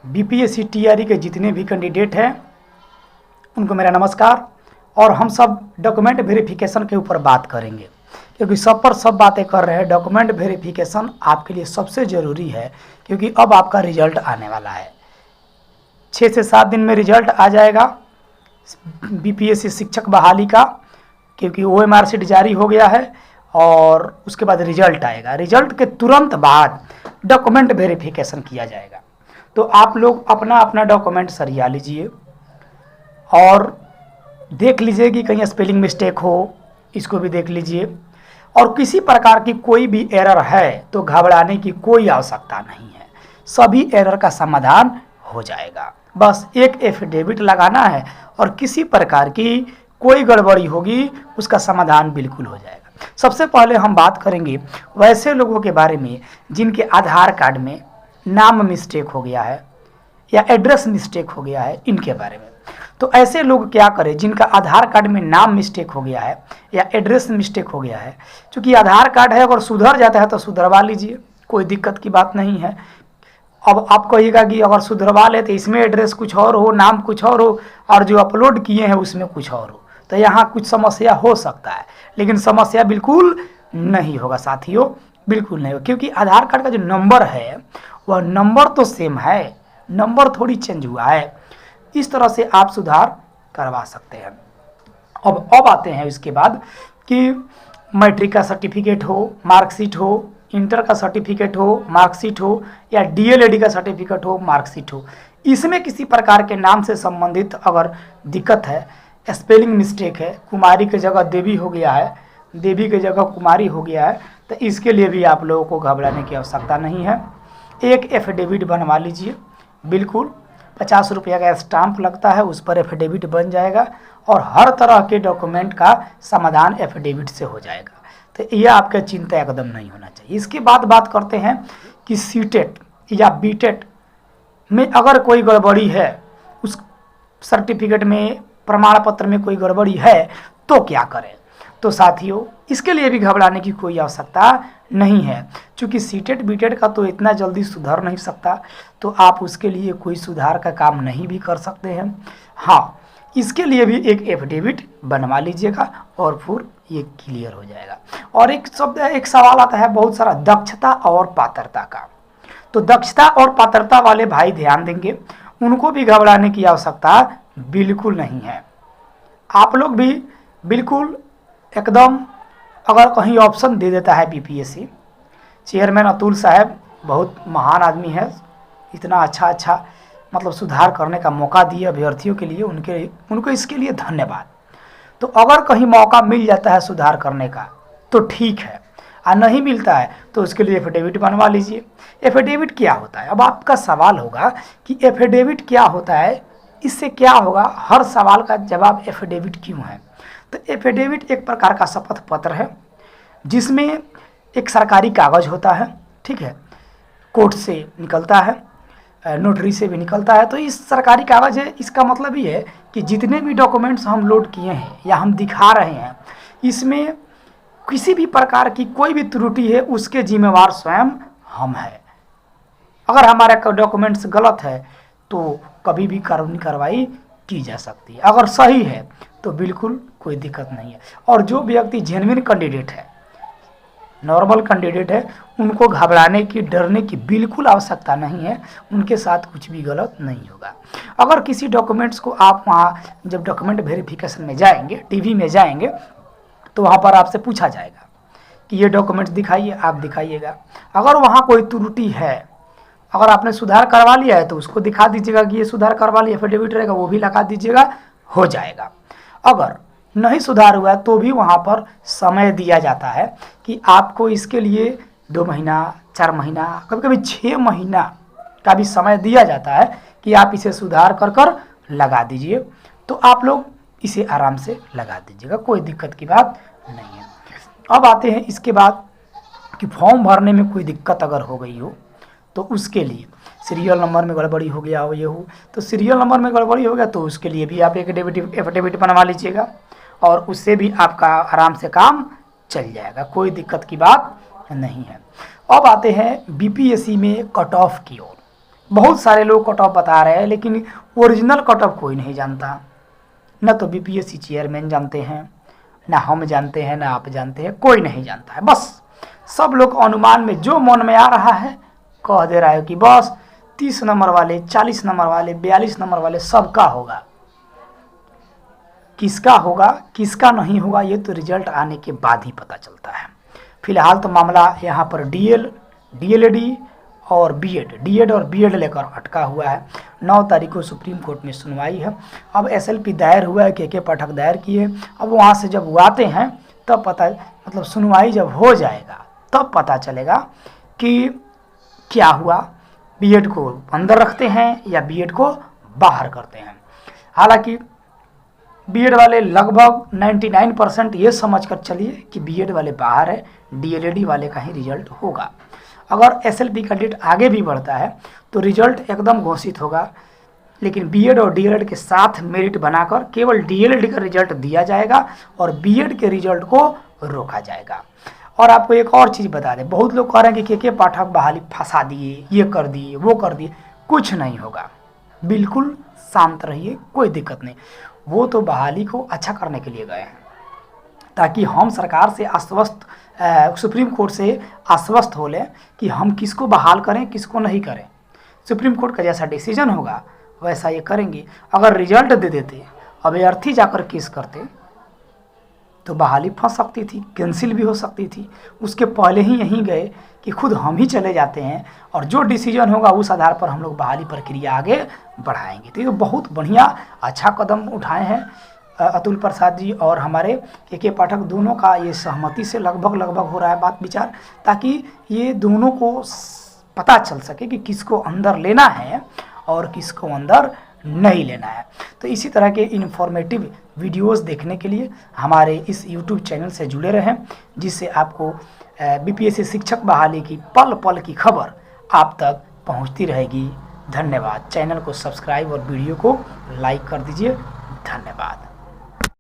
BPSC TRE के जितने भी कैंडिडेट हैं उनको मेरा नमस्कार। और हम सब डॉक्यूमेंट वेरिफिकेशन के ऊपर बात करेंगे, क्योंकि सब पर सब बातें कर रहे हैं। डॉक्यूमेंट वेरिफिकेशन आपके लिए सबसे ज़रूरी है, क्योंकि अब आपका रिजल्ट आने वाला है। 6 से 7 दिन में रिजल्ट आ जाएगा बीपीएससी शिक्षक बहाली का, क्योंकि ओएमआर शीट जारी हो गया है और उसके बाद रिजल्ट आएगा। रिजल्ट के तुरंत बाद डॉक्यूमेंट वेरिफिकेशन किया जाएगा। तो आप लोग अपना अपना डॉक्यूमेंट सरिया लीजिए और देख लीजिए कि कहीं स्पेलिंग मिस्टेक हो, इसको भी देख लीजिए। और किसी प्रकार की कोई भी एरर है तो घबराने की कोई आवश्यकता नहीं है, सभी एरर का समाधान हो जाएगा। बस एक एफिडेविट लगाना है और किसी प्रकार की कोई गड़बड़ी होगी उसका समाधान बिल्कुल हो जाएगा। सबसे पहले हम बात करेंगे वैसे लोगों के बारे में जिनके आधार कार्ड में नाम मिस्टेक हो गया है या एड्रेस मिस्टेक हो गया है, इनके बारे में। तो ऐसे लोग क्या करें जिनका आधार कार्ड में नाम मिस्टेक हो गया है या एड्रेस मिस्टेक हो गया है। चूँकि आधार कार्ड है, अगर सुधर जाता है तो सुधरवा लीजिए, कोई दिक्कत की बात नहीं है। अब आप कहिएगा कि अगर सुधरवा ले तो इसमें एड्रेस कुछ और हो, नाम कुछ और हो, और जो अपलोड किए हैं उसमें कुछ और हो, तो यहाँ कुछ समस्या हो सकता है। लेकिन समस्या बिल्कुल नहीं होगा साथियों, बिल्कुल नहीं होगा, क्योंकि आधार कार्ड का जो नंबर है वह नंबर तो सेम है, नंबर थोड़ी चेंज हुआ है। इस तरह से आप सुधार करवा सकते हैं। अब आते हैं इसके बाद कि मैट्रिक का सर्टिफिकेट हो, मार्कशीट हो, इंटर का सर्टिफिकेट हो, मार्कशीट हो, या डीएलएडी का सर्टिफिकेट हो, मार्कशीट हो, इसमें किसी प्रकार के नाम से संबंधित अगर दिक्कत है, स्पेलिंग मिस्टेक है, कुमारी की जगह देवी हो गया है, देवी की जगह कुमारी हो गया है, तो इसके लिए भी आप लोगों को घबराने की आवश्यकता नहीं है। एक एफिडेविट बनवा लीजिए, बिल्कुल 50 रुपया का स्टाम्प लगता है, उस पर एफिडेविट बन जाएगा और हर तरह के डॉक्यूमेंट का समाधान एफिडेविट से हो जाएगा। तो यह आपका चिंता एकदम नहीं होना चाहिए। इसके बाद बात करते हैं कि सीटेट या बीटेट में अगर कोई गड़बड़ी है, उस सर्टिफिकेट में, प्रमाण पत्र में कोई गड़बड़ी है तो क्या करें। तो साथियों इसके लिए भी घबराने की कोई आवश्यकता नहीं है, क्योंकि सीटेट बीटेट का तो इतना जल्दी सुधर नहीं सकता, तो आप उसके लिए कोई सुधार का काम नहीं भी कर सकते हैं। हाँ, इसके लिए भी एक एफिडेविट बनवा लीजिएगा और फिर ये क्लियर हो जाएगा। और एक सवाल आता है बहुत सारा, दक्षता और पात्रता का। तो दक्षता और पात्रता वाले भाई ध्यान देंगे, उनको भी घबराने की आवश्यकता बिल्कुल नहीं है। आप लोग भी बिल्कुल एकदम, अगर कहीं ऑप्शन दे देता है बीपीएससी, चेयरमैन अतुल साहब बहुत महान आदमी है, इतना अच्छा मतलब सुधार करने का मौका दिए अभ्यर्थियों के लिए, उनको इसके लिए धन्यवाद। तो अगर कहीं मौका मिल जाता है सुधार करने का तो ठीक है, और नहीं मिलता है तो उसके लिए एफिडेविट बनवा लीजिए। एफिडेविट क्या होता है? अब आपका सवाल होगा कि एफिडेविट क्या होता है, इससे क्या होगा? हर सवाल का जवाब एफिडेविट क्यों है? तो एफिडेविट एक प्रकार का शपथ पत्र है जिसमें एक सरकारी कागज़ होता है, ठीक है, कोर्ट से निकलता है, नोटरी से भी निकलता है। तो इस सरकारी कागज़ है, इसका मतलब ये है कि जितने भी डॉक्यूमेंट्स हम लोड किए हैं या हम दिखा रहे हैं, इसमें किसी भी प्रकार की कोई भी त्रुटि है उसके जिम्मेवार स्वयं हम हैं। अगर हमारा डॉक्यूमेंट्स गलत है तो कभी भी कानूनी कार्रवाई की जा सकती है, अगर सही है तो बिल्कुल कोई दिक्कत नहीं है। और जो व्यक्ति जेन्युइन कैंडिडेट है, नॉर्मल कैंडिडेट है, उनको घबराने की, डरने की बिल्कुल आवश्यकता नहीं है, उनके साथ कुछ भी गलत नहीं होगा। अगर किसी डॉक्यूमेंट्स को आप वहाँ जब डॉक्यूमेंट वेरिफिकेशन में जाएंगे, टीवी में जाएंगे, तो वहाँ पर आपसे पूछा जाएगा कि ये डॉक्यूमेंट्स दिखाइए, आप दिखाइएगा। अगर वहाँ कोई त्रुटि है, अगर आपने सुधार करवा लिया है तो उसको दिखा दीजिएगा कि ये सुधार करवा लिया, एफिडेविट रहेगा वो भी लगा दीजिएगा, हो जाएगा। अगर नहीं सुधार हुआ तो भी वहाँ पर समय दिया जाता है कि आपको इसके लिए 2 महीना, 4 महीना, कभी कभी 6 महीना का भी समय दिया जाता है कि आप इसे सुधार कर लगा दीजिए। तो आप लोग इसे आराम से लगा दीजिएगा, कोई दिक्कत की बात नहीं है। अब आते हैं इसके बाद कि फॉर्म भरने में कोई दिक्कत अगर हो गई हो तो उसके लिए सीरियल नंबर में गड़बड़ी हो गया हो, ये हो, तो सीरियल नंबर में गड़बड़ी हो गया तो उसके लिए भी आप एक एफिडेविट बनवा लीजिएगा और उससे भी आपका आराम से काम चल जाएगा, कोई दिक्कत की बात नहीं है। अब आते हैं बीपीएससी में कट ऑफ की ओर। बहुत सारे लोग कट ऑफ बता रहे हैं, लेकिन ओरिजिनल कट ऑफ कोई नहीं जानता। न तो बीपीएससी चेयरमैन जानते हैं, ना हम जानते हैं, ना आप जानते हैं, कोई नहीं जानता है। बस सब लोग अनुमान में जो मन में आ रहा है कह दे रहा है कि बस 30 नंबर वाले, 40 नंबर वाले, 42 नंबर वाले सबका होगा। किसका होगा किसका नहीं होगा ये तो रिजल्ट आने के बाद ही पता चलता है। फिलहाल तो मामला यहाँ पर डीएलएडी और डीएड और बीएड लेकर अटका हुआ है। 9 तारीख को सुप्रीम कोर्ट में सुनवाई है। अब एसएलपी दायर हुआ है, के पाठक दायर किए। अब वहाँ से जब वो आते हैं तब पता, मतलब सुनवाई जब हो जाएगा तब पता चलेगा कि क्या हुआ, बीएड को अंदर रखते हैं या बीएड को बाहर करते हैं। हालांकि बीएड वाले लगभग 99% ये समझकर चलिए कि बीएड वाले बाहर है, डीएलएडी वाले का ही रिजल्ट होगा। अगर एसएलपी का डेट आगे भी बढ़ता है तो रिजल्ट एकदम घोषित होगा, लेकिन बीएड और डीएलएड के साथ मेरिट बनाकर केवल डीएलएड का रिजल्ट दिया जाएगा और बीएड के रिजल्ट को रोका जाएगा। और आपको एक और चीज़ बता दें, बहुत लोग कह रहे हैं कि के पाठक बहाली फंसा दिए, ये कर दिए, वो कर दिए। कुछ नहीं होगा, बिल्कुल शांत रहिए, कोई दिक्कत नहीं। वो तो बहाली को अच्छा करने के लिए गए हैं, ताकि हम सरकार से आश्वस्त, सुप्रीम कोर्ट से आश्वस्त हो लें कि हम किसको बहाल करें, किसको नहीं करें। सुप्रीम कोर्ट का जैसा डिसीजन होगा वैसा ये करेंगे। अगर रिजल्ट दे देते, अभ्यर्थी जाकर केस करते, तो बहाली फंस सकती थी, कैंसिल भी हो सकती थी। उसके पहले ही यहीं गए कि खुद हम ही चले जाते हैं और जो डिसीजन होगा उस आधार पर हम लोग बहाली प्रक्रिया आगे बढ़ाएंगे। तो ये बहुत बढ़िया अच्छा कदम उठाए हैं अतुल प्रसाद जी और हमारे के पाठक, दोनों का ये सहमति से लगभग हो रहा है बात विचार, ताकि ये दोनों को पता चल सके कि किसको अंदर लेना है और किसको अंदर नहीं लेना है। तो इसी तरह के इन्फॉर्मेटिव वीडियोस देखने के लिए हमारे इस YouTube चैनल से जुड़े रहें, जिससे आपको बीपीएससी शिक्षक बहाली की पल पल की खबर आप तक पहुंचती रहेगी। धन्यवाद। चैनल को सब्सक्राइब और वीडियो को लाइक कर दीजिए। धन्यवाद।